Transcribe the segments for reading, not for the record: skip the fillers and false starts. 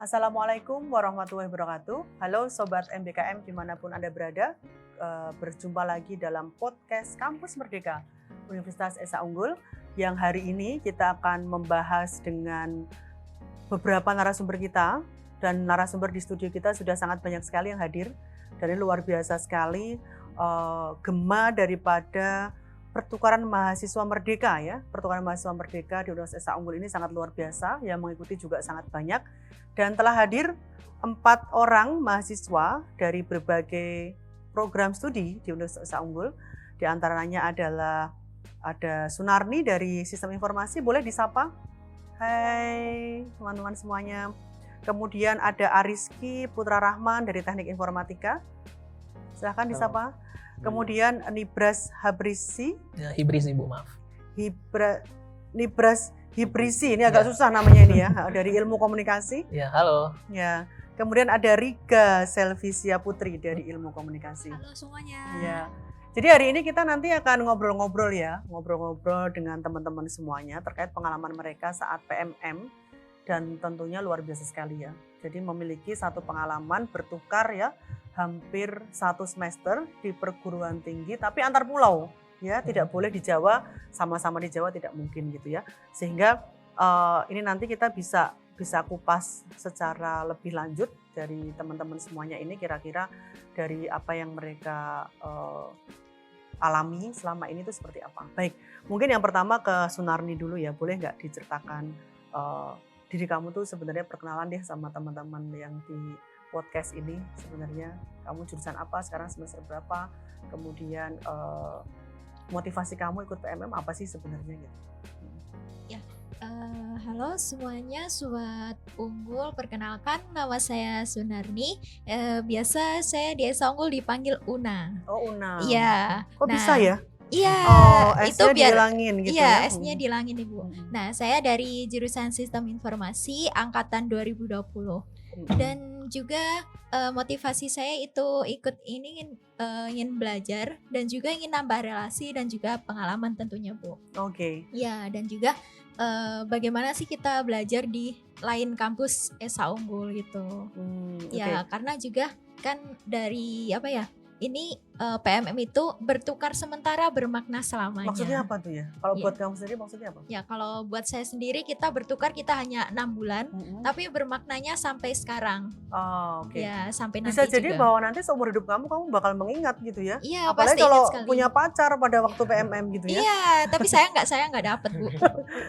Assalamualaikum warahmatullahi wabarakatuh. Halo Sobat MBKM dimanapun Anda berada. Berjumpa lagi dalam podcast Kampus Merdeka Universitas Esa Unggul. Yang hari ini kita akan membahas dengan beberapa narasumber kita. Dan narasumber di studio kita sudah sangat banyak sekali yang hadir. Dan ini luar biasa sekali gema daripada pertukaran mahasiswa merdeka ya. Pertukaran mahasiswa merdeka di Universitas Esa Unggul ini sangat luar biasa. Yang mengikuti juga sangat banyak. Dan telah hadir 4 orang mahasiswa dari berbagai program studi di Universitas Esa Unggul. Di antaranya ada Sunarni dari Sistem Informasi, boleh disapa? Hai teman-teman semuanya. Kemudian ada Ariski Putra Rahman dari Teknik Informatika. Silahkan disapa. Kemudian Nibras Habrisi. Ya, Hibrisi Bu, maaf. Nibras Hibrisi, ini agak susah namanya ini ya, dari Ilmu Komunikasi. Ya, halo. Ya. Kemudian ada Riga Selvisia Putri dari Ilmu Komunikasi. Halo semuanya. Ya. Jadi hari ini kita nanti akan ngobrol-ngobrol dengan teman-teman semuanya terkait pengalaman mereka saat PMM dan tentunya luar biasa sekali ya. Jadi memiliki satu pengalaman bertukar ya, hampir 1 semester di perguruan tinggi tapi antar pulau. Ya, tidak boleh di Jawa, sama-sama di Jawa tidak mungkin gitu ya. Sehingga ini nanti kita bisa kupas secara lebih lanjut dari teman-teman semuanya ini kira-kira dari apa yang mereka alami selama ini itu seperti apa. Baik, mungkin yang pertama ke Sunarni dulu ya, boleh nggak diceritakan diri kamu tuh sebenarnya perkenalan deh sama teman-teman yang di podcast ini. Sebenarnya kamu jurusan apa, sekarang semester berapa, kemudian motivasi kamu ikut PMM apa sih sebenarnya gitu? Ya, halo semuanya, Sobat Unggul. Perkenalkan, nama saya Sunarni. Biasa saya di Esa Unggul dipanggil Una. Oh, Una. Iya. Kok bisa ya? Iya. Oh, itu S-nya biar dihilangin gitu iya, ya? S-nya dihilangin Ibu. Nah, saya dari jurusan Sistem Informasi angkatan 2020. Dan juga motivasi saya itu ikut ini ingin belajar dan juga ingin nambah relasi dan juga pengalaman tentunya Bu. Oke. Ya, dan juga bagaimana sih kita belajar di lain kampus Esa Unggul gitu. Ya, karena juga kan dari apa ya? Ini PMM itu bertukar sementara bermakna selamanya. Maksudnya apa tuh ya? Kalau buat kamu sendiri maksudnya apa? Ya, kalau buat saya sendiri kita bertukar kita hanya 6 bulan, tapi bermaknanya sampai sekarang. Oh, oke. Ya, sampai Bisa nanti jadi juga. bahwa nanti seumur hidup kamu bakal mengingat gitu ya? Iya, apalagi pasti kalau ingat sekali. punya pacar pada waktu PMM gitu ya? Iya, tapi saya nggak dapet Bu.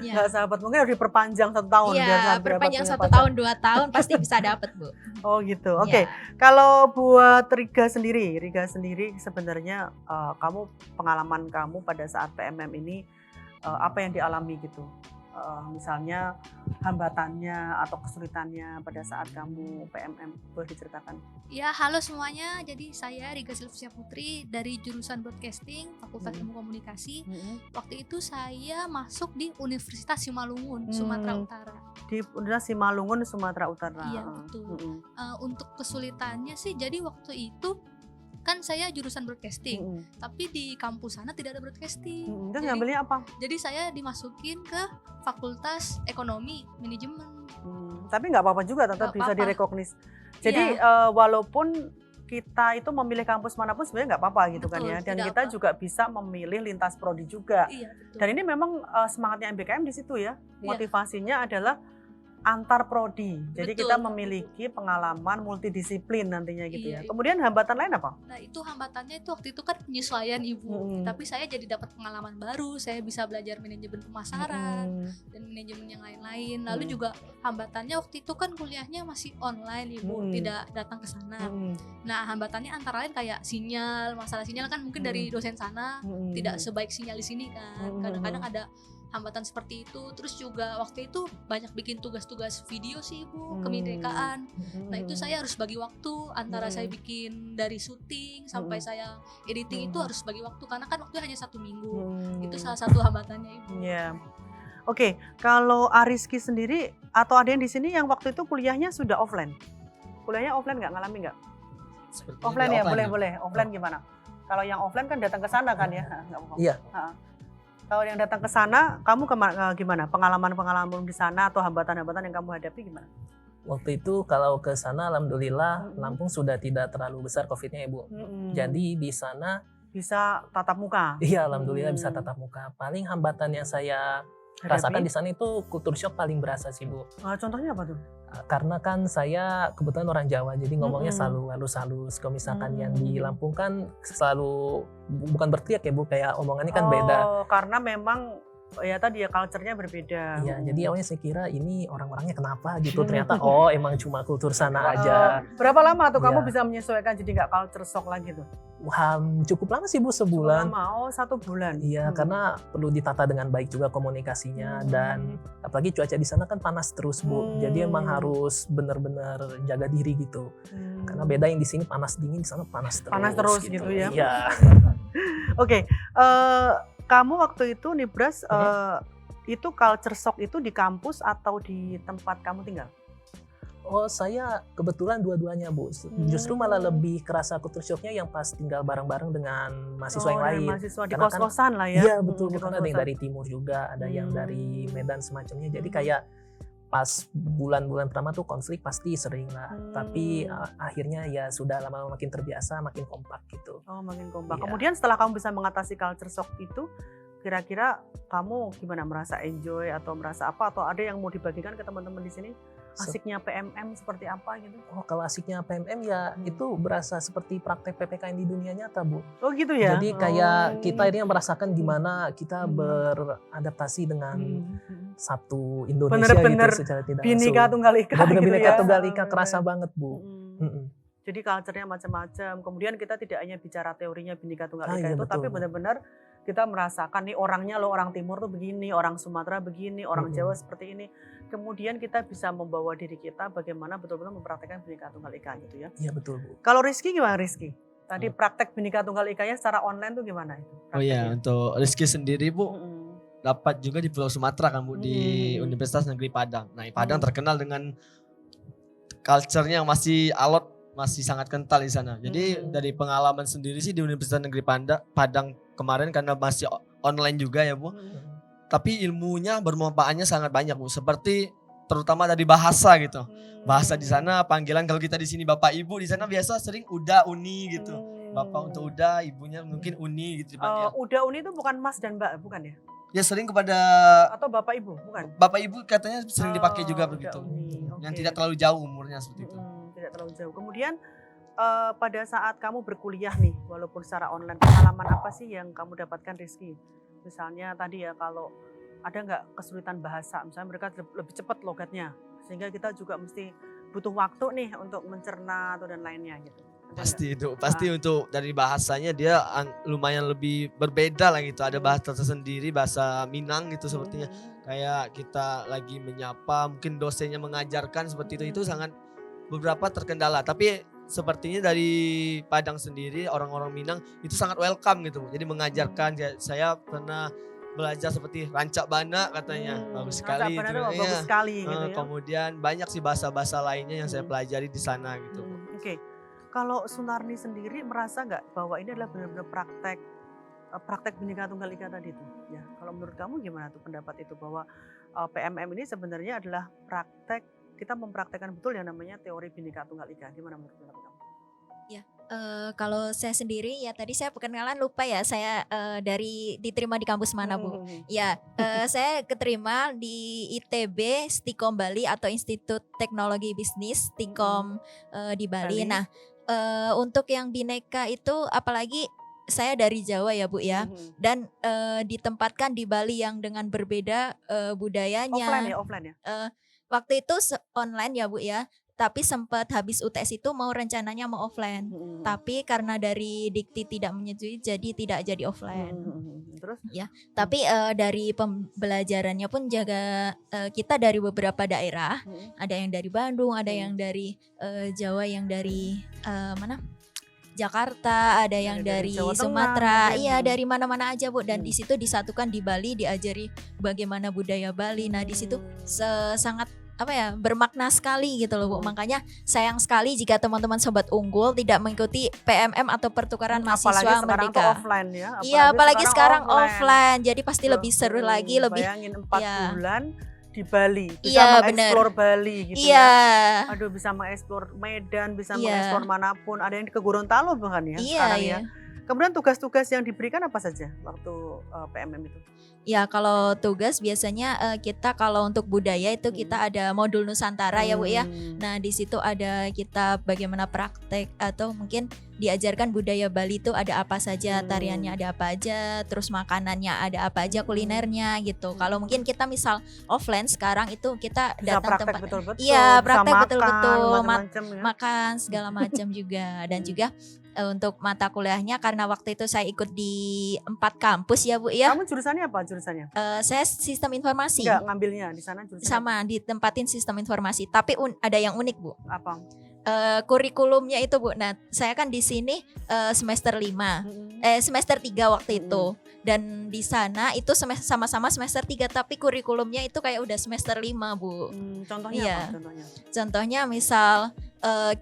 Ya. Nggak sahabat, mungkin harus diperpanjang 1 tahun. Iya, biar saat berapa perpanjang punya 1 pacar. tahun 2 tahun pasti bisa dapet Bu. Oh gitu, oke. Ya. Kalau buat Riga sendiri sebenarnya kamu pengalaman kamu pada saat PMM ini apa yang dialami gitu? Misalnya hambatannya atau kesulitannya pada saat kamu PMM, boleh diceritakan? Ya, halo semuanya. Jadi saya Riga Selvisia Putri dari jurusan Broadcasting, Fakultas Ilmu Komunikasi. Waktu itu saya masuk di Universitas Simalungun, Sumatera Utara. Di Universitas Simalungun, Sumatera Utara. Iya, betul. Untuk kesulitannya sih, jadi waktu itu kan saya jurusan broadcasting, tapi di kampus sana tidak ada broadcasting. Terus ngambilnya apa? Jadi saya dimasukin ke Fakultas Ekonomi Manajemen. Tapi nggak apa-apa juga, tetap Nggak bisa apa-apa. direkognis. Jadi walaupun kita itu memilih kampus manapun sebenarnya nggak apa-apa gitu. Betul, kan ya. Dan tidak kita apa. juga bisa memilih lintas prodi juga. Iya, betul. Dan ini memang semangatnya MBKM di situ ya. Motivasinya adalah antar prodi. Jadi Betul, kita memiliki pengalaman multidisiplin nantinya gitu Iya, ya. iya. Kemudian hambatan lain apa? Nah, itu hambatannya itu waktu itu kan penyesuaian Ibu. Tapi saya jadi dapat pengalaman baru, saya bisa belajar manajemen pemasaran dan manajemen yang lain-lain. Lalu juga hambatannya waktu itu kan kuliahnya masih online Ibu, tidak datang ke sana. Nah, hambatannya antara lain kayak sinyal, masalah sinyal kan mungkin dari dosen sana tidak sebaik sinyal di sini kan. Kadang-kadang ada hambatan seperti itu. Terus juga waktu itu banyak bikin tugas-tugas video sih Ibu, kemerdekaan. Nah, itu saya harus bagi waktu antara saya bikin dari syuting sampai saya editing itu harus bagi waktu karena kan waktu hanya 1 minggu. Itu salah satu hambatannya Ibu. Iya. Oke, kalau Ariski sendiri atau ada yang di sini yang waktu itu kuliahnya sudah offline? Kuliahnya offline nggak, ngalami nggak? Sepertinya Offline di ya, boleh. Offline gimana? Kalau yang offline kan datang ke sana kan ya? Nggak apa-apa. Iya. Kalau yang datang ke sana, kamu gimana? Pengalaman-pengalaman di sana atau hambatan-hambatan yang kamu hadapi gimana? Waktu itu kalau ke sana alhamdulillah Mm-mm. Lampung sudah tidak terlalu besar COVID-nya Ibu. Jadi di sana bisa tatap muka. iya alhamdulillah bisa tatap muka. Paling hambatan yang saya rasakan di sana itu culture shock paling berasa sih Bu. Contohnya apa tuh? Karena kan saya kebetulan orang Jawa jadi ngomongnya selalu halus-halus. Kalau misalkan yang di Lampung kan selalu bukan berteriak ya Bu, kayak omongannya kan beda. Karena memang ya tadi ya culture-nya berbeda. Iya, jadi awalnya saya kira ini orang-orangnya kenapa gitu. Ternyata emang cuma kultur sana aja. Berapa lama tuh kamu Iya. bisa menyesuaikan jadi nggak culture shock lagi tuh? Cukup lama sih Bu, sebulan. Lama, 1 bulan. Iya, karena perlu ditata dengan baik juga komunikasinya dan apalagi cuaca di sana kan panas terus Bu. Jadi emang harus benar-benar jaga diri gitu. Karena beda yang di sini panas dingin, di sana panas terus. Panas terus gitu ya. Iya. Oke, kamu waktu itu Nibras itu culture shock itu di kampus atau di tempat kamu tinggal? Oh, saya kebetulan dua-duanya Bu. Justru malah lebih kerasa culture shocknya yang pas tinggal bareng-bareng dengan mahasiswa yang lain. Mahasiswa di Karena kan- kos-kosan lah ya. Iya betul, di karena ada yang kos-kosan. dari timur juga, ada yang dari Medan semacamnya. Jadi kayak pas bulan-bulan pertama tuh konflik pasti sering lah. Tapi akhirnya ya sudah lama-lama makin terbiasa, makin kompak gitu. Oh, makin kompak. Iya. Kemudian setelah kamu bisa mengatasi culture shock itu, kira-kira kamu gimana, merasa enjoy atau merasa apa, atau ada yang mau dibagikan ke teman-teman di sini? Asiknya PMM seperti apa gitu? Oh, kalau asiknya PMM ya itu berasa seperti praktek PPKN di dunia nyata Bu. Oh gitu ya? Jadi kayak kita ini merasakan gimana kita beradaptasi dengan satu Indonesia Bener-bener gitu secara tidak Bhinneka langsung. Tunggal Ika Bener-bener gitu Bhinneka ya? Tunggal Ika kerasa banget Bu. Jadi culture-nya macam-macam. Kemudian kita tidak hanya bicara teorinya Bhinneka Tunggal Ika Iya, itu, betul, tapi Bu. benar-benar kita merasakan nih orangnya loh, orang Timur tuh begini, orang Sumatera begini, orang Jawa seperti ini. Kemudian kita bisa membawa diri kita bagaimana betul-betul mempraktekkan Bhinneka Tunggal Ika gitu ya. Iya betul Bu. Kalau Rizky gimana Rizky? Tadi praktek Bhinneka Tunggal Ika-nya secara online tuh gimana itu? Oh iya, untuk Rizky sendiri Bu, Mm-mm. dapat juga di Pulau Sumatera kan Bu, di Mm-mm. Universitas Negeri Padang. Nah, Padang terkenal dengan culture-nya yang masih alot, masih sangat kental di sana. Jadi dari pengalaman sendiri sih di Universitas Negeri Padang kemarin karena masih online juga ya Bu. Tapi ilmunya bermanfaatnya sangat banyak Bu. Seperti terutama dari bahasa gitu. Bahasa di sana panggilan kalau kita di sini Bapak Ibu, di sana biasa sering udah uni gitu. Bapak untuk udah, ibunya mungkin uni gitu dipanggil. Udah uni itu bukan Mas dan Mbak, bukan ya? Ya sering kepada Atau Bapak Ibu, bukan? Bapak Ibu katanya sering dipakai juga Udah begitu. uni, Yang oke. tidak terlalu jauh umurnya seperti itu. Tidak terlalu jauh. Kemudian pada saat kamu berkuliah nih, walaupun secara online, pengalaman apa sih yang kamu dapatkan Rizky? Misalnya tadi ya, kalau ada nggak kesulitan bahasa, misalnya mereka lebih cepat logatnya, sehingga kita juga mesti butuh waktu nih untuk mencerna atau dan lainnya gitu. Ada Pasti itu, pasti untuk dari bahasanya dia lumayan lebih berbeda lah gitu. Ada bahasa tersendiri, bahasa Minang gitu nggak? sepertinya. Kayak kita lagi menyapa, mungkin dosennya mengajarkan seperti itu sangat beberapa terkendala. Tapi sepertinya dari Padang sendiri orang-orang Minang itu sangat welcome gitu. Jadi mengajarkan, saya pernah belajar seperti rancak bana katanya, bagus sekali Rancak itu. Bana bagus sekali gitu ya. Kemudian banyak sih bahasa-bahasa lainnya yang saya pelajari di sana gitu. Oke. Kalau Sunarni sendiri merasa nggak bahwa ini adalah benar-benar praktek Bhinneka Tunggal Ika tadi itu? Ya, kalau menurut kamu gimana tuh pendapat itu, bahwa PMM ini sebenarnya adalah praktek, kita mempraktekkan betul yang namanya teori Bhinneka Tunggal Ika? Gimana menurut pendapat kamu? Kalau saya sendiri ya tadi saya perkenalan lupa ya, saya diterima di kampus mana Bu? Ya, saya keterima di ITB Stikom Bali atau Institut Teknologi Bisnis Stikom di Bali. Bali. Nah, untuk yang Bhinneka itu apalagi saya dari Jawa ya Bu ya, dan ditempatkan di Bali yang dengan berbeda budayanya. Offline ya? Waktu itu online ya Bu ya. Tapi sempat habis UTS itu rencananya mau offline. Tapi karena dari Dikti tidak menyetujui jadi tidak jadi offline. Terus? Ya, tapi dari pembelajarannya pun juga kita dari beberapa daerah. Ada yang dari Bandung, ada yang dari Jawa, yang dari mana? Jakarta, ada yang dari Jawa Tengah, Sumatera, mungkin. iya dari mana-mana aja Bu. Dan di situ disatukan di Bali, diajari bagaimana budaya Bali. Nah di situ sangat bermakna sekali gitu loh Bu. Makanya sayang sekali jika teman-teman Sobat Unggul tidak mengikuti PMM atau pertukaran mahasiswa Apalagi sekarang tuh Merdeka. offline ya. Iya, apalagi sekarang offline. Jadi pasti lebih seru lagi, lebih bayangin 4 ya. bulan di Bali, bisa Iya, mengeksplor Bali gitu Iya. ya. Aduh, bisa mengeksplor Medan, bisa Iya. mengeksplor manapun. Ada yang ke Gorontalo bahkan ya Iya, sekarang iya. ya. Kemudian tugas-tugas yang diberikan apa saja waktu PMM itu? Ya kalau tugas biasanya kita kalau untuk budaya itu kita ada modul Nusantara ya Bu ya. Nah di situ ada kita bagaimana praktek atau mungkin diajarkan budaya Bali itu ada apa saja, tariannya ada apa aja, terus makanannya ada apa aja, kulinernya gitu. Kalau mungkin kita misal offline sekarang itu kita Bisa datang praktek tempat, betul-betul, iya bisa praktek makan, betul-betul, macam-macam ya. makan segala macam juga. Dan juga untuk mata kuliahnya karena waktu itu saya ikut di 4 kampus ya Bu ya. Kamu jurusannya apa jurusannya? Saya sistem informasi. Enggak, ngambilnya di sana jurusan Sama ditempatin sistem informasi, tapi ada yang unik Bu. apa? Kurikulumnya itu Bu. Nah, saya kan di sini semester 5. Semester 3 waktu itu. Dan di sana itu sama-sama semester 3 tapi kurikulumnya itu kayak udah semester 5 Bu. Contohnya Iya. apa contohnya? Contohnya misal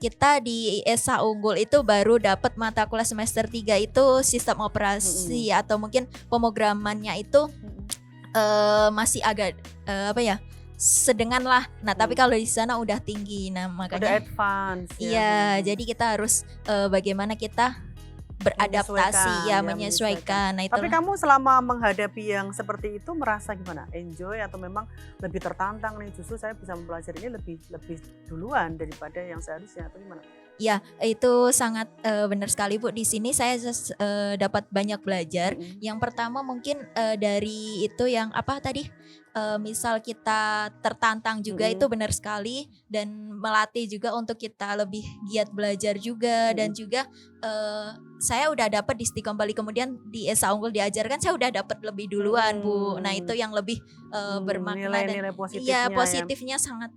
kita di Esa Unggul itu baru dapat mata kuliah semester 3 itu sistem operasi atau mungkin pemrogramannya itu masih agak sedengan lah. Nah, tapi kalau di sana udah tinggi. Nah, Udah makanya advance ya. iya, jadi kita harus bagaimana kita beradaptasi ya, menyesuaikan. Nah, Tapi itulah. kamu selama menghadapi yang seperti itu merasa gimana? Enjoy atau memang lebih tertantang nih? Justru saya bisa mempelajari ini lebih duluan daripada yang seharusnya atau gimana? Ya, itu sangat benar sekali Bu. Di sini saya dapat banyak belajar. Yang pertama mungkin dari itu yang apa tadi? Misal kita tertantang juga itu benar sekali, dan melatih juga untuk kita lebih giat belajar juga. Dan juga saya udah dapat di Stikom Bali, kemudian di Esa Unggul diajarkan saya udah dapat lebih duluan Bu. Nah, itu yang lebih bermakna dan Nilai-nilai positifnya iya, ya. positifnya sangat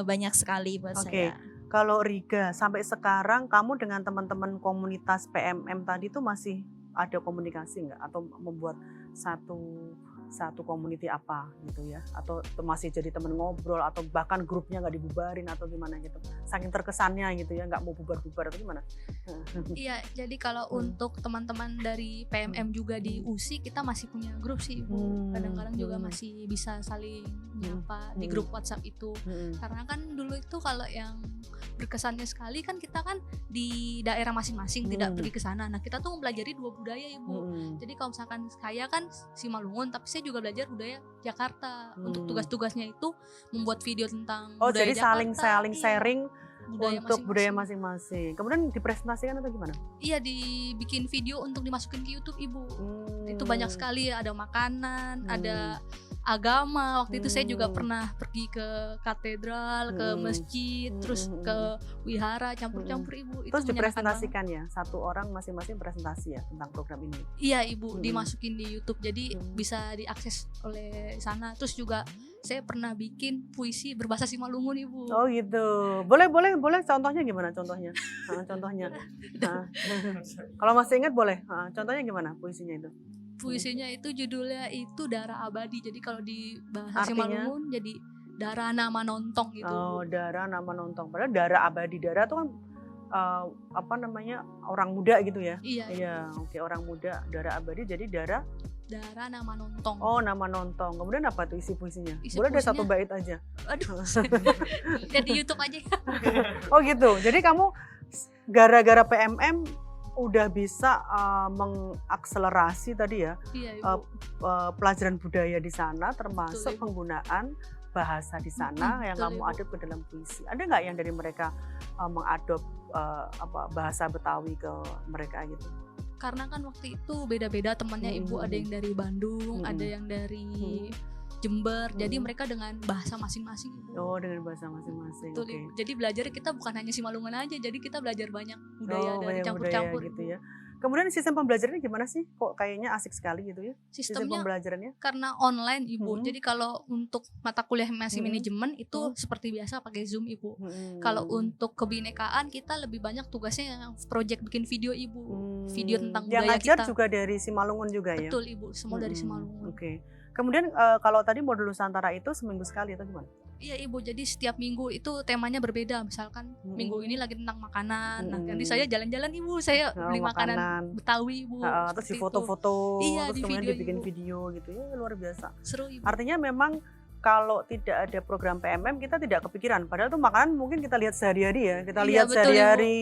banyak sekali buat Oke. saya. Kalau Riga sampai sekarang kamu dengan teman-teman komunitas PMM tadi itu masih ada komunikasi nggak atau membuat satu community apa gitu ya, atau masih jadi teman ngobrol atau bahkan grupnya nggak dibubarin atau gimana gitu, saking terkesannya gitu ya, nggak mau bubar-bubar atau gimana? Iya, jadi kalau untuk teman-teman dari PMM juga di USI kita masih punya grup sih Ibu. Kadang-kadang juga masih bisa saling menyapa di grup WhatsApp itu. Karena kan dulu itu kalau yang berkesannya sekali kan kita kan di daerah masing-masing, tidak pergi ke sana. Nah, kita tuh mempelajari 2 budaya Ibu. Jadi kalau misalkan saya kan Simalungun, tapi saya juga belajar budaya Jakarta. Untuk tugas-tugasnya itu membuat video tentang budaya jadi Jakarta. saling sharing budaya untuk budaya masing-masing. Kemudian dipresentasikan atau gimana? Iya, dibikin video untuk dimasukin ke YouTube Ibu. Itu banyak sekali, ada makanan, ada agama. Waktu itu saya juga pernah pergi ke katedral, ke masjid, terus ke wihara, campur-campur Ibu. Itu Terus menyenangkan dipresentasikan ya, satu orang masing-masing presentasi ya tentang program ini. Iya Ibu, dimasukin di YouTube, jadi bisa diakses oleh sana. Terus juga saya pernah bikin puisi berbahasa Simalungun Ibu. Oh gitu, boleh contohnya gimana contohnya? Contohnya. Kalau masih ingat boleh. Contohnya gimana puisinya itu? Puisinya itu judulnya itu Darah Abadi. Jadi kalau di bahasa Artinya? Simalungun jadi Darah Nama Nontong gitu. Oh, darah nama nontong. Padahal darah abadi, darah itu kan apa namanya, orang muda gitu ya? Iya, Iya, oke, orang muda, darah abadi jadi darah. Darah Nama Nontong. Oh, nama nontong. Kemudian apa tuh isi puisinya? Isi Boleh deh puisinya- satu bait aja. Aduh, lihat di YouTube aja. Oh gitu. Jadi kamu gara-gara PMM udah bisa mengakselerasi tadi ya Iya Ibu. pelajaran budaya di sana, termasuk Betul, Ibu. penggunaan bahasa di sana yang betul, kamu Ibu. adop ke dalam puisi. Ada nggak yang dari mereka mengadop bahasa Betawi ke mereka gitu? Karena kan waktu itu beda-beda temannya Ibu, ada yang dari Bandung, ada yang dari Jember. Jadi mereka dengan bahasa masing-masing Ibu. Oh, dengan bahasa masing-masing. Betul, Oke. Ibu. Jadi belajar kita bukan hanya Simalungun aja, jadi kita belajar banyak budaya Oh, dari banyak campur-campur budaya gitu Ibu. ya. Kemudian sistem pembelajarannya gimana sih? Kok kayaknya asik sekali gitu ya? Sistem Sistemnya pembelajarannya? karena online Ibu. Jadi kalau untuk mata kuliah masih manajemen itu seperti biasa pakai Zoom Ibu. Kalau untuk kebinekaan kita lebih banyak tugasnya yang project bikin video Ibu. Video tentang yang budaya ngajar kita. juga dari Simalungun juga ya? Betul Ibu, semua dari Simalungun. Oke. Kemudian kalau tadi modul Nusantara itu seminggu sekali atau gimana? Iya Ibu, jadi setiap minggu itu temanya berbeda. Misalkan minggu ini lagi tentang makanan. Nah, nanti saya jalan-jalan Ibu, saya beli makanan Betawi Ibu. Terus seperti di foto-foto, Iya, terus di kemudian video, dibikin Ibu. video gitu ya, luar biasa. Seru Ibu. Artinya memang kalau tidak ada program PMM kita tidak kepikiran. Padahal tuh makanan mungkin kita lihat sehari-hari ya. Kita Iya, lihat betul, sehari-hari.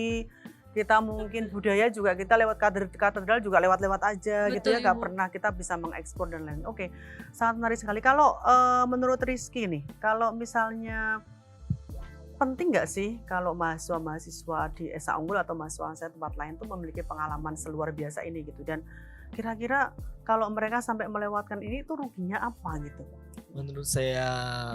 Kita mungkin budaya juga kita lewat katedral juga lewat-lewat aja gitu Betul, ya. Gak Ibu. pernah kita bisa mengekspor dan lain. Oke, sangat menarik sekali. Kalau menurut Rizky nih, kalau misalnya penting nggak sih kalau mahasiswa-mahasiswa di Esa Unggul atau mahasiswa tempat lain tuh memiliki pengalaman seluar biasa ini gitu, dan kira-kira kalau mereka sampai melewatkan ini tuh ruginya apa gitu? Menurut saya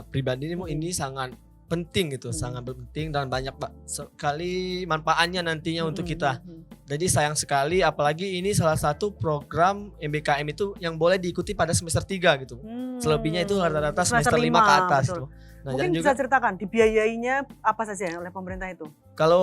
pribadi ini sangat penting gitu, sangat penting dan banyak sekali manfaatnya nantinya untuk kita. Jadi sayang sekali, apalagi ini salah satu program MBKM itu yang boleh diikuti pada semester 3 gitu. Selebihnya itu rata-rata semester 5 ke atas tuh. Nah, mungkin dan bisa juga ceritakan dibiayainya apa saja oleh pemerintah itu? kalau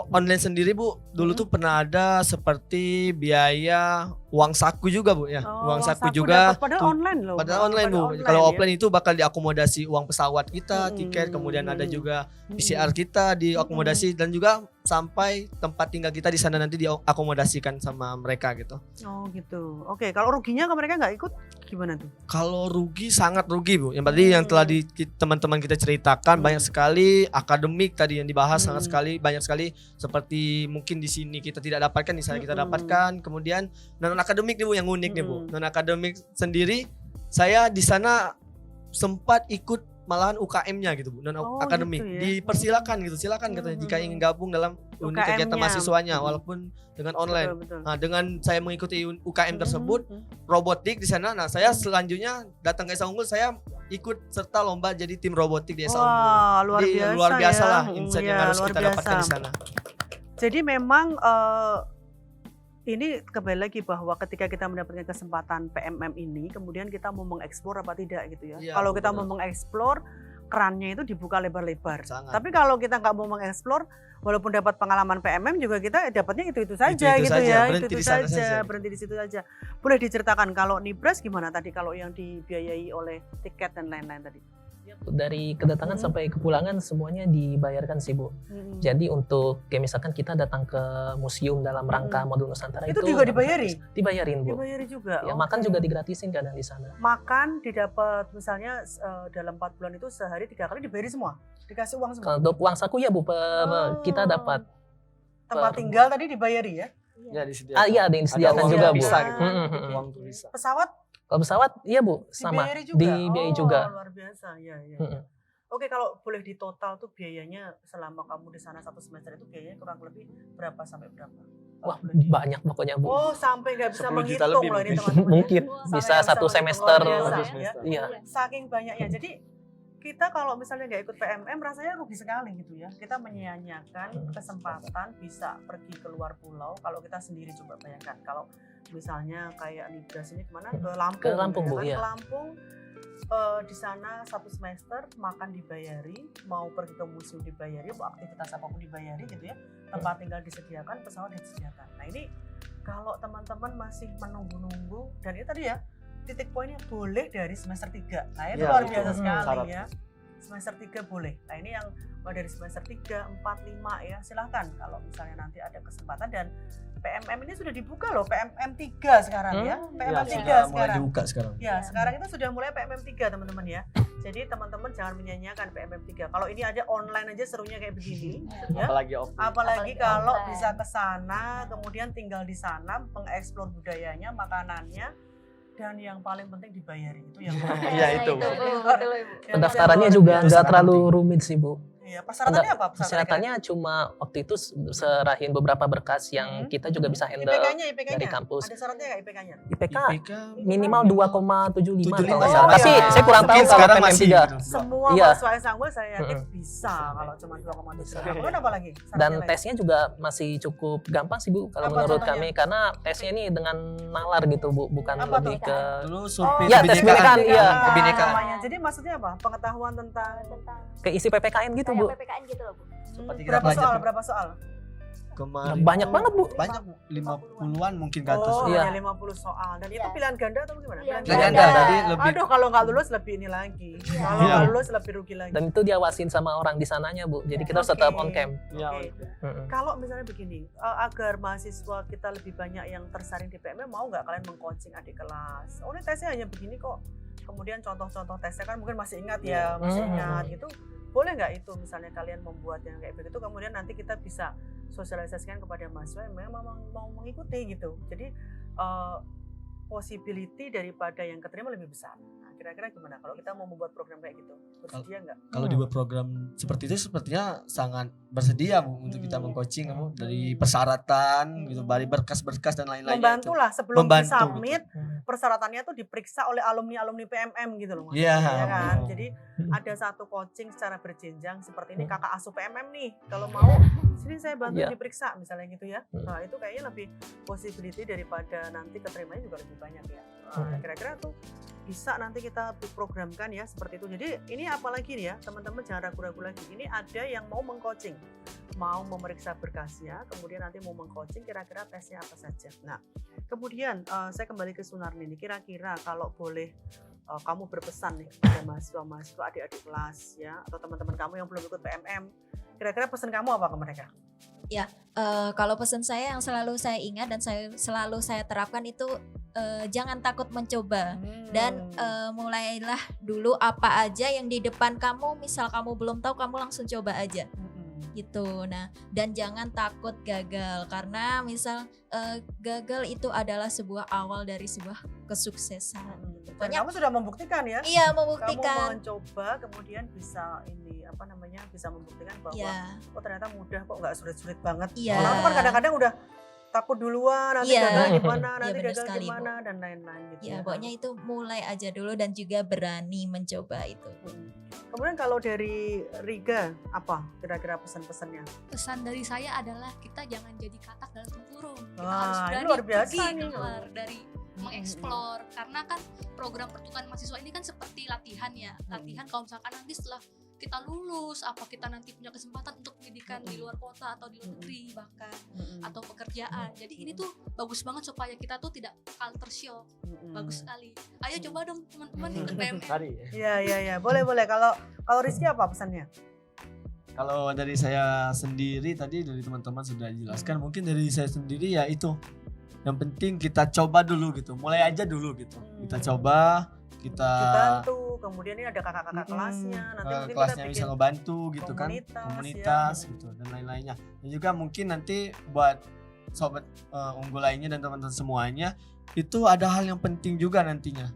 online sendiri Bu, dulu tuh pernah ada seperti biaya uang saku juga Bu ya. Oh, uang saku juga. dapat, padahal tuh, online loh. Padahal online Bu. Kalau offline itu bakal diakomodasi uang pesawat kita, tiket, kemudian ada juga PCR kita diakomodasi dan juga sampai tempat tinggal kita di sana nanti diakomodasikan sama mereka gitu. Oh gitu. Oke, kalau ruginya ke mereka nggak ikut gimana tuh? Kalau rugi sangat rugi Bu. Yang tadi yang telah teman-teman kita ceritakan banyak sekali akademik tadi yang dibahas sangat sekali banyak sekali seperti mungkin di sini kita tidak dapatkan, di sana kita dapatkan. Kemudian non akademik nih Bu yang unik nih Bu. Non akademik sendiri saya di sana sempat ikut malahan UKM-nya gitu Bu, non akademik. Gitu ya? Dipersilakan gitu, silakan katanya jika ingin gabung dalam unit kegiatan mahasiswanya walaupun dengan online. Betul. Nah, dengan saya mengikuti UKM tersebut, robotik di sana. Nah, saya selanjutnya datang ke Esa Unggul, saya ikut serta lomba jadi tim robotik di Esa Unggul. Wah, luar Jadi biasa luar biasa ya. lah insight yang harus Luar kita biasa. dapatkan di sana. Jadi memang ini kembali lagi bahwa ketika kita mendapatkan kesempatan PMM ini, kemudian kita mau mengeksplor apa tidak gitu ya. Iya, Kalau kita betul. mau mengeksplor, kerannya itu dibuka lebar-lebar. Sangat. Tapi kalau kita nggak mau mengeksplor, walaupun dapat pengalaman PMM juga kita dapatnya itu-itu saja Itu-itu gitu saja, ya. berhenti Itu-itu di sana saja, saja. berhenti di situ saja. Boleh diceritakan kalau Nibras gimana tadi kalau yang dibiayai oleh tiket dan lain-lain tadi? Dari kedatangan sampai kepulangan semuanya dibayarkan sih Bu. Jadi untuk kayak misalkan kita datang ke museum dalam rangka Modul Nusantara Itu juga dibayari? Dibayarin Bu. Dibayari juga. Ya, Oke. makan juga digratisin kadang di sana. Makan didapat misalnya dalam 4 bulan itu sehari 3 kali dibayari semua, dikasih uang semua. Kalau untuk uang saku ya Bu, kita dapat. Tempat tinggal tadi dibayari ya. Ya, disediakan. Iya, ada yang disediakan uang juga Bu. bisa gitu. Mm-mm. Uang tuh bisa. Pesawat Kalau pesawat iya Bu, sama dibayari juga. dibiayai Oh, juga. luar biasa ya. Mm-mm. Oke, kalau boleh ditotal tuh biayanya selama kamu di sana 1 semester itu biayanya kurang lebih berapa sampai berapa? Wah, Kalau boleh di- banyak pokoknya Bu. Oh, sampai nggak bisa 10 juta menghitung lebih loh ini mungkin. teman-teman. Mungkin Wah, bisa Sampai satu menghitung semester. luar biasa, Satu ya. semester. Iya. Saking banyaknya. Jadi kita kalau misalnya nggak ikut PMM rasanya rugi sekali gitu ya. Kita menyia-nyiakan kesempatan bisa pergi ke luar pulau. Kalau kita sendiri coba bayangkan kalau misalnya kayak Nibras ini kemana? Ke Lampung. Ke Lampung, Bu, kan? iya. Ke Lampung di sana 1 semester makan dibayari, mau pergi ke museum dibayari, mau aktivitas apapun dibayari gitu ya. Tempat tinggal disediakan, pesawat disediakan. Nah ini kalau teman-teman masih menunggu-nunggu dan itu tadi ya titik poinnya boleh dari semester 3. Nah itu Ya, luar betul. biasa sekali Syarat. ya. Semester 3 boleh. Nah ini yang dari semester 3, 4, 5 ya silahkan kalau misalnya nanti ada kesempatan. Dan PMM ini sudah dibuka loh, PMM 3 sekarang ya. PMM 3 sudah mulai sekarang. dibuka sekarang. Ya, sekarang itu sudah mulai PMM 3 teman-teman ya. Jadi teman-teman jangan menyanyiakan PMM 3. Kalau ini aja online aja serunya kayak begini ya. Apalagi offline. Apalagi Apalagi kalau online. bisa ke sana, kemudian tinggal di sana, mengeksplor budayanya, makanannya, dan yang paling penting dibayari itu yang Iya, itu. Pendaftarannya juga Itu nggak sangat terlalu penting. rumit sih Bu. Iya, persyaratannya apa? Persyaratannya cuma waktu itu serahin beberapa berkas yang kita juga bisa handle IPK-nya dari kampus. Ada syaratnya nggak IPK-nya? IPK IPK minimal 2,75 kalau nggak Oh, salah. Tapi iya. saya kurang tahu Mungkin kalau sekarang PMM masih 3. gitu. Semua Iya. mahasiswa Unggul saya yakin bisa kalau cuma 2,7. Kemudian apa lagi? Syaratnya Dan lain? tesnya juga masih cukup gampang sih Bu kalau Apa menurut contohnya? kami, karena tesnya ini dengan nalar gitu Bu, bukan Apa lebih tuh? ke Dulu Oh, survei Iya, tes kebinekaan, iya. Kebinekaan. namanya. Jadi maksudnya apa? Pengetahuan tentang keisi PPKN gitu Bu. PPKN gitu loh Bu. Seperti kita berapa belajar soal? tuh. Berapa soal? Kemarin Banyak banget Bu. banyak 50-an mungkin ke atas. Oh, Iya. hanya 50 soal. Dan itu Iya. pilihan ganda atau gimana? Pilihan Pilihan ganda. ganda, jadi lebih Aduh, kalau nggak lulus lebih ini lagi. Kalau Iya. nggak lulus lebih rugi lagi. Dan itu diawasin sama orang di sananya Bu. Jadi kita harus Oke. tetap on cam. Iya, Oke. Mm-mm. Kalau misalnya begini, agar mahasiswa kita lebih banyak yang tersaring di PMM, mau nggak kalian meng-coaching adik kelas? Oh ini tesnya hanya begini kok, kemudian contoh-contoh tesnya kan mungkin masih ingat ya, masih ingat gitu. Boleh nggak itu misalnya kalian membuat yang kayak begitu, kemudian nanti kita bisa sosialisasikan kepada mahasiswa yang memang mau mengikuti gitu. Jadi possibility daripada yang keterima lebih besar. Nah, kira-kira gimana kalau kita mau membuat program kayak gitu? Bersedia nggak? Kalau dibuat program seperti itu sepertinya sangat bersedia Bu untuk kita mengcoaching kamu dari persyaratan gitu, dari berkas-berkas dan lain-lainnya. Membantu lah sebelum Membantu, disubmit, persyaratannya tuh diperiksa oleh alumni PMM gitu loh Mas. Iya. Ya kan? Jadi ada satu coaching secara berjenjang seperti ini, kakak asuh PMM nih, kalau mau sini saya bantu diperiksa misalnya gitu ya. Nah, itu kayaknya lebih possibility daripada nanti keterimanya juga lebih banyak ya. Kira-kira tuh bisa nanti kita programkan ya seperti itu. Jadi ini apalagi nih ya, teman-teman jangan ragu-ragu lagi. Ini ada yang mau mengcoaching, mau memeriksa berkasnya, kemudian nanti mau mengcoaching kira-kira tesnya apa saja. Nah, kemudian saya kembali ke Sunarni nih, kira-kira kalau boleh kamu berpesan nih kepada mahasiswa-mahasiswa, adik-adik kelas ya, atau teman-teman kamu yang belum ikut PMM, kira-kira pesan kamu apa ke mereka? Ya, kalau pesan saya yang selalu saya ingat dan selalu saya terapkan itu jangan takut mencoba dan mulailah dulu apa aja yang di depan kamu, misal kamu belum tahu kamu langsung coba aja. Gitu. Nah, dan jangan takut gagal karena misal gagal itu adalah sebuah awal dari sebuah kesuksesan. Dan kamu sudah membuktikan ya? Iya, membuktikan. Kamu mencoba kemudian bisa bisa membuktikan bahwa oh ternyata mudah kok, nggak sulit-sulit banget. Orang kan kadang-kadang udah takut duluan, nanti gagal gimana, nanti gagal gimana dan lain-lain gitu. Ya, pokoknya itu mulai aja dulu dan juga berani mencoba itu. Kemudian kalau dari Riga, apa kira-kira pesan-pesannya? Pesan dari saya adalah kita jangan jadi katak dalam tempurung. Kita Wah, harus ini berani luar biasa pergi nih. keluar dari mengeksplor, karena kan program pertukaran mahasiswa ini kan seperti latihan ya. Latihan kalau misalkan nanti setelah kita lulus, apa kita nanti punya kesempatan untuk pendidikan di luar kota atau di luar negeri bahkan atau pekerjaan. Jadi ini tuh bagus banget supaya kita tuh tidak culture shock. Bagus sekali. Ayo coba dong teman-teman ikut PMM. Iya. Boleh. Kalau Rizky apa pesannya? Kalau dari saya sendiri tadi dari teman-teman sudah dijelaskan, mungkin dari saya sendiri ya itu. Yang penting kita coba dulu gitu. Mulai aja dulu gitu. Kita coba, kita dibantu, kemudian ini ada kakak-kakak kelasnya, nanti mungkin kelasnya kita bisa ngebantu gitu kan, komunitas ya. gitu dan lain-lainnya. Dan juga mungkin nanti buat sobat unggul lainnya dan teman-teman semuanya, itu ada hal yang penting juga nantinya.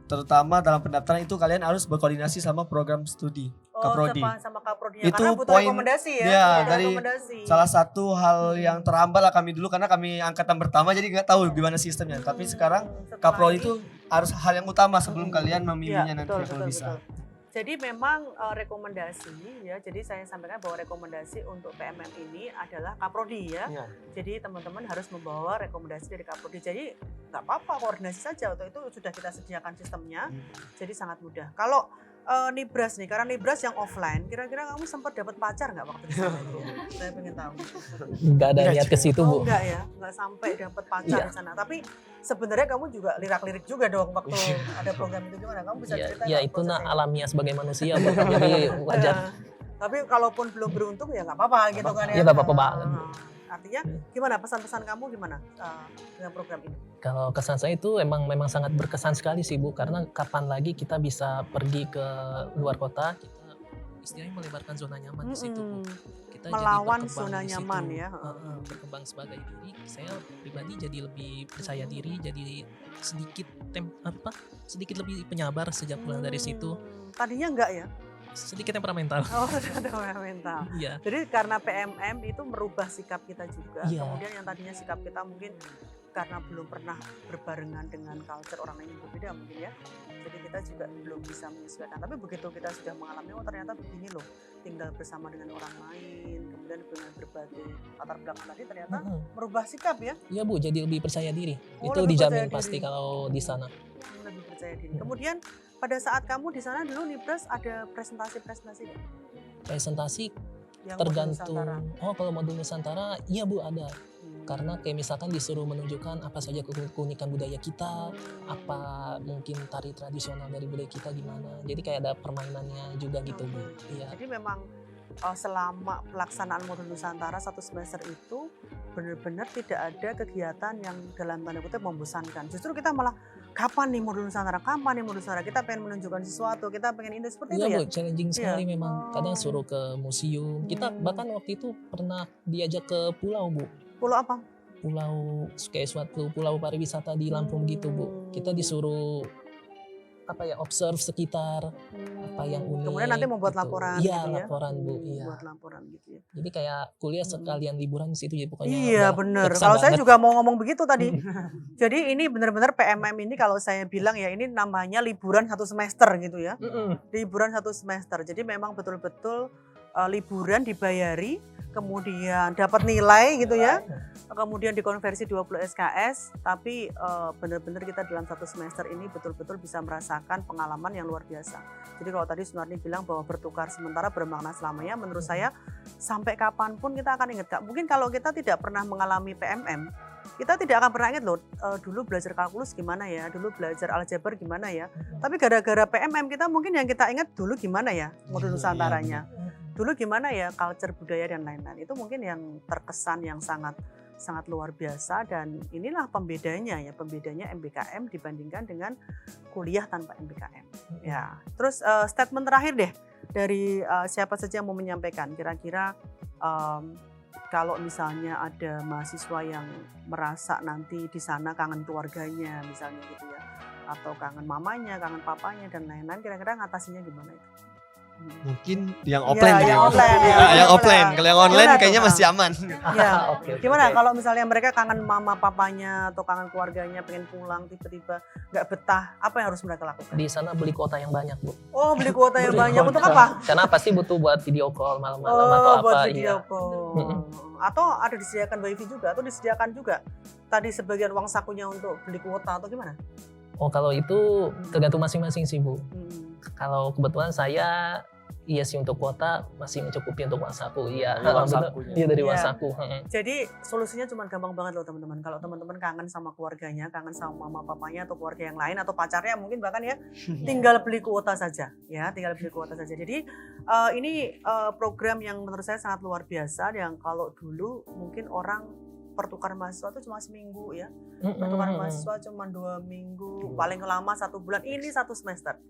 Terutama dalam pendaftaran itu kalian harus berkoordinasi sama program studi Kaprodi. Sama Kaprodi. Itu karena butuh poin rekomendasi ya. Ya, dari rekomendasi. Salah satu hal yang terhambat lah kami dulu karena kami angkatan pertama jadi nggak tahu gimana sistemnya. Tapi sekarang Kaprodi itu harus hal yang utama sebelum kalian memilihnya nanti kalau bisa. Jadi memang rekomendasi ya. Jadi saya sampaikan bahwa rekomendasi untuk PMM ini adalah Kaprodi ya. Jadi teman-teman harus membawa rekomendasi dari Kaprodi. Jadi nggak apa-apa, koordinasi saja. Untuk itu sudah kita sediakan sistemnya. Jadi sangat mudah. Kalau Nibras nih, karena Nibras yang offline, kira-kira kamu sempat dapat pacar nggak waktu di sana? Saya pengen tahu. Nggak ada niat ke situ, Bu. Enggak ya, nggak sampai dapat pacar di sana. Tapi sebenarnya kamu juga lirak-lirik juga dong waktu ada program itu, gimana? Kamu bisa cerita? Ya itu alamiah sebagai manusia, Bu. Jadi wajar. Tapi kalaupun belum beruntung ya nggak apa-apa gitu kan ya. Iya, nggak apa-apa banget. Artinya gimana pesan-pesan kamu gimana dengan program ini? Kalau kesan saya itu memang sangat berkesan sekali sih, Bu, karena kapan lagi kita bisa pergi ke luar kota, kita istilahnya melebarkan zona nyaman di situ, Bu. Kita melawan jadi zona nyaman ya. Berkembang sebagai diri. Saya pribadi jadi lebih percaya diri, jadi sedikit lebih penyabar sejak pulang dari situ. Tadinya enggak ya? Sedikit temperamental. Oh, temperamental. Iya. Jadi karena PMM itu merubah sikap kita juga. Iya. Kemudian yang tadinya sikap kita mungkin karena belum pernah berbarengan dengan culture orang lain yang berbeda mungkin ya. Jadi kita juga belum bisa menyesuaikan. Tapi begitu kita sudah mengalami, oh ternyata begini loh, tinggal bersama dengan orang lain, kemudian dengan berbagai latar belakang tadi ternyata merubah sikap ya. Iya, Bu, jadi lebih percaya diri. Oh, itu dijamin pasti kalau di sana. Lebih percaya diri. Kemudian pada saat kamu di sana dulu Nibras ada presentasi nggak? Presentasi yang tergantung. Oh, kalau modul Nusantara, iya, Bu, ada. Karena kayak misalkan disuruh menunjukkan apa saja keunikan budaya kita, apa mungkin tari tradisional dari budaya kita gimana. Jadi kayak ada permainannya juga gitu, Bu. Iya. Jadi memang selama pelaksanaan modul Nusantara 1 semester itu benar-benar tidak ada kegiatan yang dalam tanda kutip membosankan. Justru kita malah kapan nih modul Nusantara, kapan nih modul Nusantara, kita pengen menunjukkan sesuatu, kita pengen ini seperti Iya itu ya. Bu, challenging sekali Iya. memang. Kadang suruh ke museum. Kita bahkan waktu itu pernah diajak ke pulau Bu. Pulau apa? Pulau kayak suatu pulau pariwisata di Lampung gitu Bu. Kita disuruh observe sekitar apa yang unik. Kemudian nanti membuat gitu. laporan Iya, gitu ya. laporan Bu, iya. Buat laporan gitu ya. Jadi kayak kuliah sekalian liburan di situ ya pokoknya. Iya udah bener. berkesan Kalau saya banget. juga mau ngomong begitu tadi. Jadi ini benar-benar PMM ini kalau saya bilang ya ini namanya liburan 1 semester gitu ya. Liburan 1 semester. Jadi memang betul-betul liburan dibayari, kemudian dapat nilai gitu ya. Kemudian dikonversi 20 SKS, tapi benar-benar kita dalam 1 semester ini betul-betul bisa merasakan pengalaman yang luar biasa. Jadi kalau tadi Sunarni bilang bahwa bertukar sementara bermakna selamanya, menurut saya sampai kapanpun kita akan ingat. Mungkin kalau kita tidak pernah mengalami PMM, kita tidak akan pernah ingat loh, dulu belajar kalkulus gimana ya, dulu belajar aljabar gimana ya. Tapi gara-gara PMM kita mungkin yang kita ingat dulu gimana ya modul Nusantaranya. Dulu gimana ya culture, budaya dan lain-lain. Itu mungkin yang terkesan yang sangat luar biasa, dan inilah pembedanya MBKM dibandingkan dengan kuliah tanpa MBKM. Ya, terus statement terakhir deh dari siapa saja yang mau menyampaikan. Kira-kira kalau misalnya ada mahasiswa yang merasa nanti di sana kangen keluarganya misalnya gitu ya, atau kangen mamanya, kangen papanya dan lain-lain, kira-kira ngatasinya gimana itu? Mungkin yang offline yang gitu. offline, Ya, yang offline. Kalau yang online Gimana kayaknya tuh, masih aman. Ya, Oke. gimana kalau misalnya mereka kangen mama papanya atau kangen keluarganya, pengen pulang tiba-tiba nggak betah, apa yang harus mereka lakukan? Di sana beli kuota yang banyak Bu. Oh, beli kuota yang Beli banyak kuota. untuk apa? Karena pasti butuh buat video call malam-malam atau Oh, apa. buat video Iya. call. Atau ada disediakan wifi juga, atau disediakan juga tadi sebagian uang sakunya untuk beli kuota atau gimana? Oh kalau itu tergantung masing-masing sih Bu. Kalau kebetulan saya iya sih untuk kuota masih mencukupi untuk uang saku. Iya, Uang memang benar. sakunya. Iya dari uang Iya. saku. Jadi solusinya cuma gampang banget loh teman-teman. Kalau teman-teman kangen sama keluarganya, kangen sama mama papanya atau keluarga yang lain atau pacarnya mungkin bahkan ya, tinggal beli kuota saja ya, tinggal beli kuota saja. Jadi ini program yang menurut saya sangat luar biasa, yang kalau dulu mungkin orang pertukaran mahasiswa itu cuma seminggu ya, pertukaran mahasiswa cuma 2 minggu, paling lama 1 bulan. Ini 1 semester.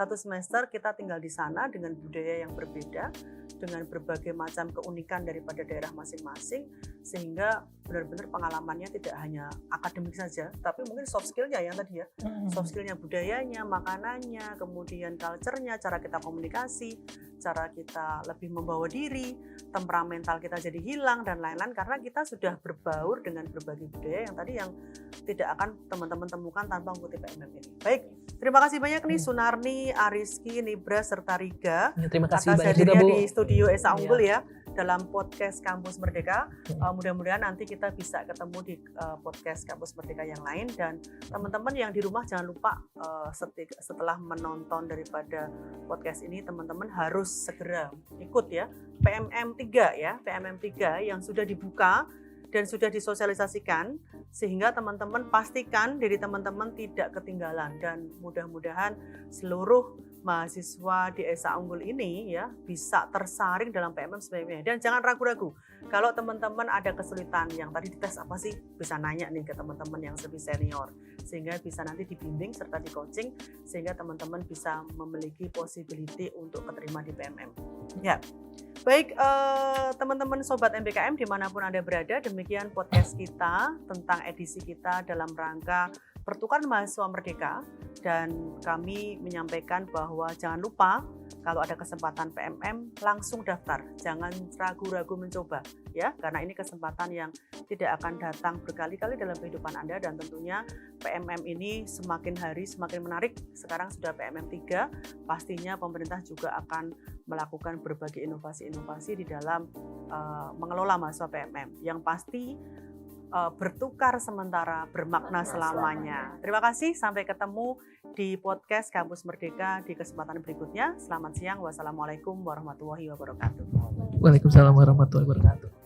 1 semester kita tinggal di sana dengan budaya yang berbeda, dengan berbagai macam keunikan daripada daerah masing-masing, sehingga benar-benar pengalamannya tidak hanya akademik saja, tapi mungkin soft skill-nya yang tadi ya, soft skill-nya, budayanya, makanannya, kemudian culture-nya, cara kita komunikasi, cara kita lebih membawa diri, temperamental kita jadi hilang dan lain-lain, karena kita sudah berbaur dengan berbagai budaya yang tadi yang tidak akan teman-teman temukan tanpa mengikuti PMM ini. Baik, terima kasih banyak nih Sunarni, Ariski, Nibra, serta Riga Ya, terima kasih atas banyak juga hadirnya Bu. di studio Esa Unggul ya dalam podcast Kampus Merdeka. Mudah-mudahan nanti kita bisa ketemu di podcast Kampus Merdeka yang lain, dan teman-teman yang di rumah jangan lupa setelah menonton daripada podcast ini, teman-teman harus segera ikut ya PMM 3 ya, PMM 3 yang sudah dibuka dan sudah disosialisasikan, sehingga teman-teman pastikan diri teman-teman tidak ketinggalan, dan mudah-mudahan seluruh mahasiswa di Esa Unggul ini ya bisa tersaring dalam PMM sebaik-baiknya. Dan jangan ragu-ragu, kalau teman-teman ada kesulitan yang tadi dites apa sih, bisa nanya nih ke teman-teman yang lebih senior, sehingga bisa nanti dibimbing serta di coaching, sehingga teman-teman bisa memiliki possibility untuk keterima di PMM. Ya, baik teman-teman Sobat MBKM dimanapun Anda berada, demikian podcast kita tentang edisi kita dalam rangka pertukaran mahasiswa merdeka, dan kami menyampaikan bahwa jangan lupa kalau ada kesempatan PMM langsung daftar, jangan ragu-ragu mencoba ya, karena ini kesempatan yang tidak akan datang berkali-kali dalam kehidupan Anda, dan tentunya PMM ini semakin hari semakin menarik. Sekarang sudah PMM 3, pastinya pemerintah juga akan melakukan berbagai inovasi-inovasi di dalam mengelola mahasiswa PMM yang pasti bertukar sementara bermakna selamanya. Terima kasih, sampai ketemu di podcast Kampus Merdeka di kesempatan berikutnya. Selamat siang, wassalamualaikum warahmatullahi wabarakatuh. Waalaikumsalam warahmatullahi wabarakatuh.